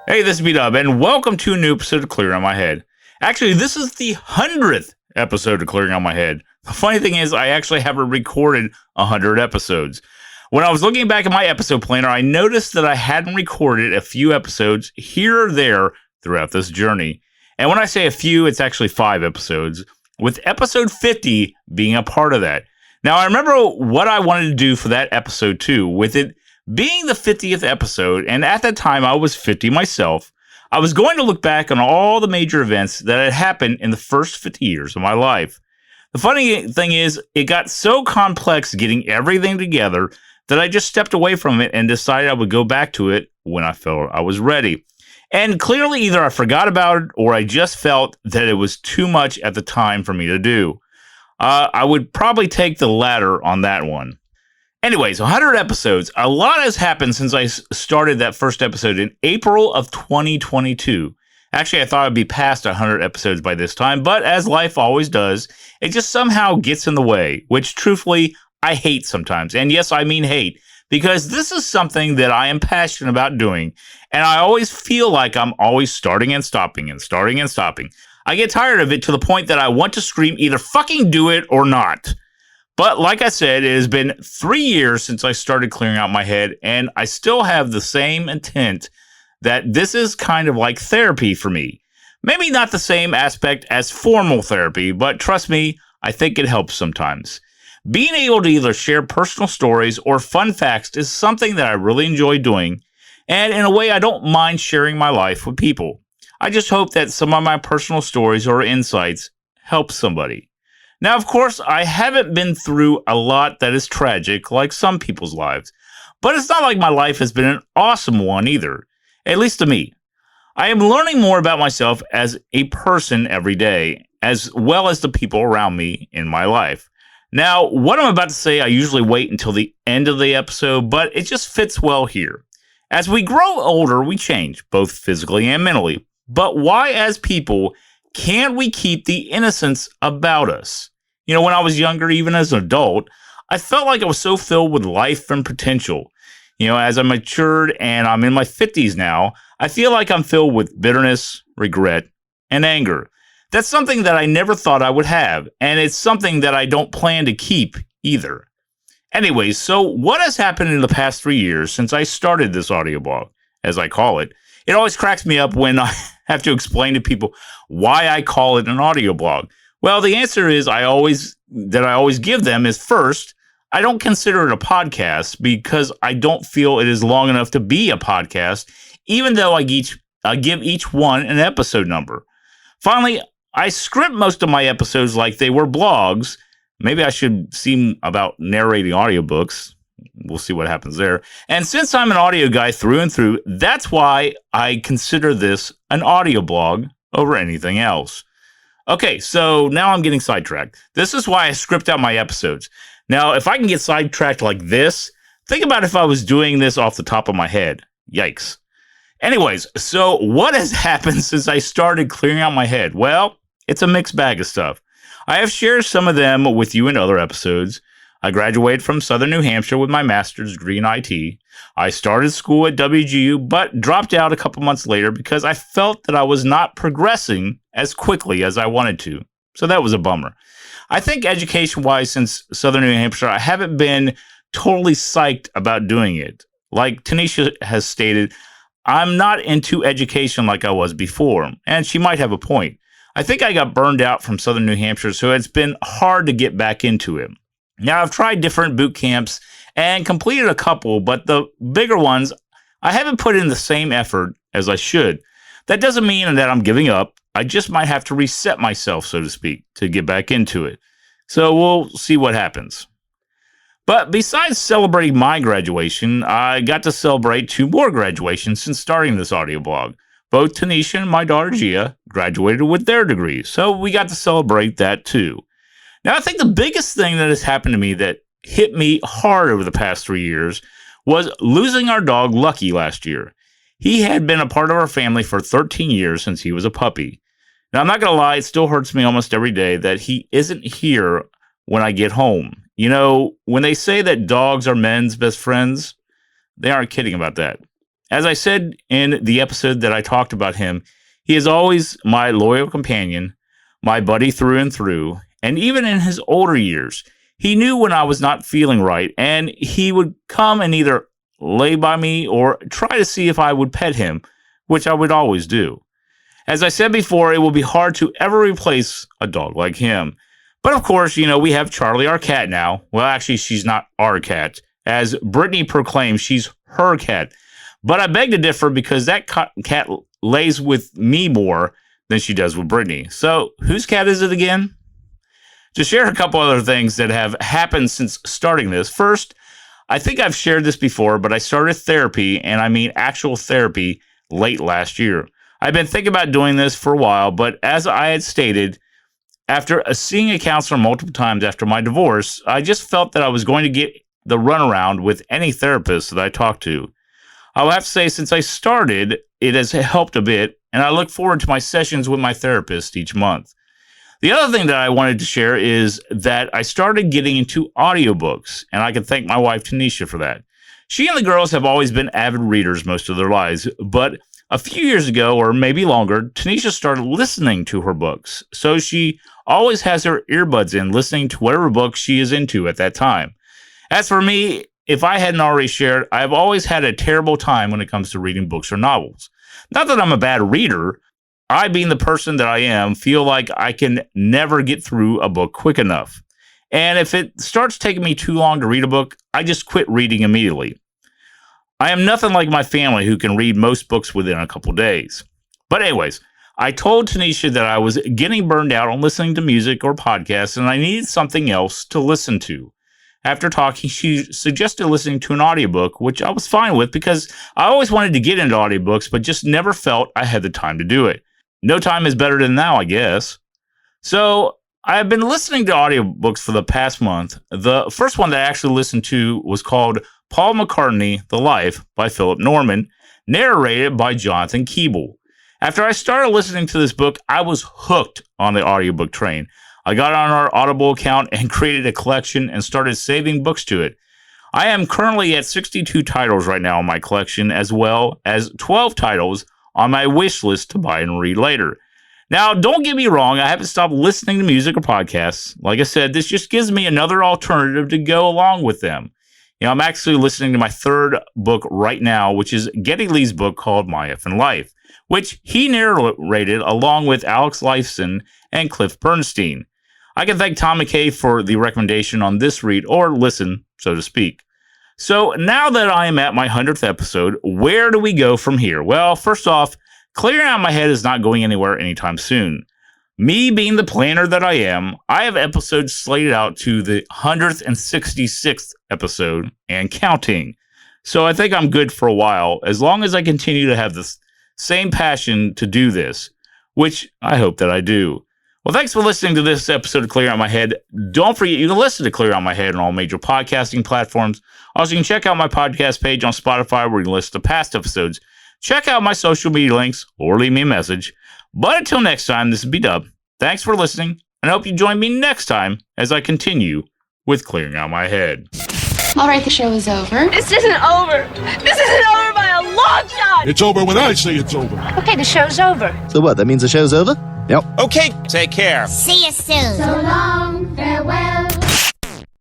Hey, this is B-Dub, and welcome to a new episode of Clearing On My Head. Actually, this is the 100th episode of Clearing On My Head. The funny thing is, I actually haven't recorded 100 episodes. When I was looking back at my episode planner, I noticed that I hadn't recorded a few episodes here or there throughout this journey. And when I say a few, it's actually 5 episodes, with episode 50 being a part of that. Now, I remember what I wanted to do for that episode too, with it being the 50th episode, and at that time I was 50 myself. I was going to look back on all the major events that had happened in the first 50 years of my life. The funny thing is, it got so complex getting everything together that I just stepped away from it and decided I would go back to it when I felt I was ready. And clearly either I forgot about it or I just felt that it was too much at the time for me to do. I would probably take the latter on that one. Anyways, 100 episodes. A lot has happened since I started that first episode in April of 2022. Actually, I thought I'd be past 100 episodes by this time, but as life always does, it just somehow gets in the way, which truthfully, I hate sometimes. And yes, I mean hate, because this is something that I am passionate about doing, and I always feel like I'm always starting and stopping and starting and stopping. I get tired of it to the point that I want to scream either fucking do it or not. But like I said, it has been 3 years since I started clearing out my head, and I still have the same intent that this is kind of like therapy for me. Maybe not the same aspect as formal therapy, but trust me, I think it helps sometimes. Being able to either share personal stories or fun facts is something that I really enjoy doing, and in a way I don't mind sharing my life with people. I just hope that some of my personal stories or insights help somebody. Now, of course, I haven't been through a lot that is tragic like some people's lives, but it's not like my life has been an awesome one either, at least to me. I am learning more about myself as a person every day, as well as the people around me in my life. Now, what I'm about to say, I usually wait until the end of the episode, but it just fits well here. As we grow older, we change, both physically and mentally. But why, as people, can't we keep the innocence about us? You know, when I was younger, even as an adult, I felt like I was so filled with life and potential. You know, as I matured and I'm in my 50s now, I feel like I'm filled with bitterness, regret, and anger. That's something that I never thought I would have, and it's something that I don't plan to keep either. Anyways, so what has happened in the past 3 years since I started this audio blog, as I call it? It always cracks me up when I have to explain to people why I call it an audio blog. Well, the answer is I always give them is first, I don't consider it a podcast because I don't feel it is long enough to be a podcast, even though I give each one an episode number. Finally, I script most of my episodes like they were blogs. Maybe I should see about narrating audiobooks. We'll see what happens there. And since I'm an audio guy through and through, that's why I consider this an audio blog over anything else. Okay, so now I'm getting sidetracked. This is why I script out my episodes. Now, if I can get sidetracked like this, think about if I was doing this off the top of my head. Yikes. Anyways, so what has happened since I started clearing out my head? Well, it's a mixed bag of stuff. I have shared some of them with you in other episodes. I graduated from Southern New Hampshire with my master's degree in IT. I started school at WGU, but dropped out a couple months later because I felt that I was not progressing as quickly as I wanted to. So that was a bummer. I think education-wise, since Southern New Hampshire, I haven't been totally psyched about doing it. Like Tanisha has stated, I'm not into education like I was before, and she might have a point. I think I got burned out from Southern New Hampshire, so it's been hard to get back into it. Now, I've tried different boot camps and completed a couple, but the bigger ones, I haven't put in the same effort as I should. That doesn't mean that I'm giving up. I just might have to reset myself, so to speak, to get back into it. So we'll see what happens. But besides celebrating my graduation, I got to celebrate 2 more graduations since starting this audio blog. Both Tanisha and my daughter Gia graduated with their degrees, so we got to celebrate that too. Now, I think the biggest thing that has happened to me that hit me hard over the past 3 years was losing our dog Lucky last year. He had been a part of our family for 13 years since he was a puppy. Now, I'm not going to lie, it still hurts me almost every day that he isn't here when I get home. You know, when they say that dogs are men's best friends, they aren't kidding about that. As I said in the episode that I talked about him, he is always my loyal companion, my buddy through and through, and even in his older years, he knew when I was not feeling right, and he would come and either lay by me or try to see if I would pet him, which I would always do. As I said before, it will be hard to ever replace a dog like him. But of course, you know, we have Charlie, our cat now. Well, actually, she's not our cat. As Brittany proclaims, she's her cat. But I beg to differ because that cat lays with me more than she does with Brittany. So whose cat is it again? To share a couple other things that have happened since starting this. First, I think I've shared this before, but I started therapy, and I mean actual therapy, late last year. I've been thinking about doing this for a while, but as I had stated, after seeing a counselor multiple times after my divorce, I just felt that I was going to get the runaround with any therapist that I talked to. I will have to say, since I started, it has helped a bit, and I look forward to my sessions with my therapist each month. The other thing that I wanted to share is that I started getting into audiobooks, and I can thank my wife, Tanisha, for that. She and the girls have always been avid readers most of their lives, but a few years ago, or maybe longer, Tanisha started listening to her books, so she always has her earbuds in listening to whatever book she is into at that time. As for me, if I hadn't already shared, I've always had a terrible time when it comes to reading books or novels. Not that I'm a bad reader. I, being the person that I am, feel like I can never get through a book quick enough. And if it starts taking me too long to read a book, I just quit reading immediately. I am nothing like my family who can read most books within a couple days. But anyways, I told Tanisha that I was getting burned out on listening to music or podcasts and I needed something else to listen to. After talking, she suggested listening to an audiobook, which I was fine with because I always wanted to get into audiobooks, but just never felt I had the time to do it. No time is better than now, I guess. So I have been listening to audiobooks for the past month. The first one that I actually listened to was called Paul McCartney, The Life by Philip Norman, narrated by Jonathan Keeble. After I started listening to this book, I was hooked on the audiobook train. I got on our Audible account and created a collection and started saving books to it. I am currently at 62 titles right now in my collection, as well as 12 titles on my wish list to buy and read later. Now, don't get me wrong, I haven't stopped listening to music or podcasts. Like I said, this just gives me another alternative to go along with them. You know, I'm actually listening to my third book right now, which is Geddy Lee's book called My Effin' Life, which he narrated along with Alex Lifeson and Cliff Bernstein. I can thank Tom McKay for the recommendation on this read, or listen, so to speak. So now that I am at my 100th episode, where do we go from here? Well, first off, clearing out my head is not going anywhere anytime soon. Me being the planner that I am, I have episodes slated out to the 166th episode and counting. So I think I'm good for a while, as long as I continue to have this same passion to do this, which I hope that I do. Well, thanks for listening to this episode of Clear Out My Head. Don't forget, you can listen to Clear Out My Head on all major podcasting platforms. Also, you can check out my podcast page on Spotify where you can listen to past episodes. Check out my social media links or leave me a message. But until next time, this is B-Dub. Thanks for listening, and I hope you join me next time as I continue with Clearing Out My Head. All right, the show is over. This isn't over. This isn't over by a long shot. It's over when I say it's over. Okay, the show's over. So what, that means the show's over? Yep. Okay, take care. See you soon. So long, farewell.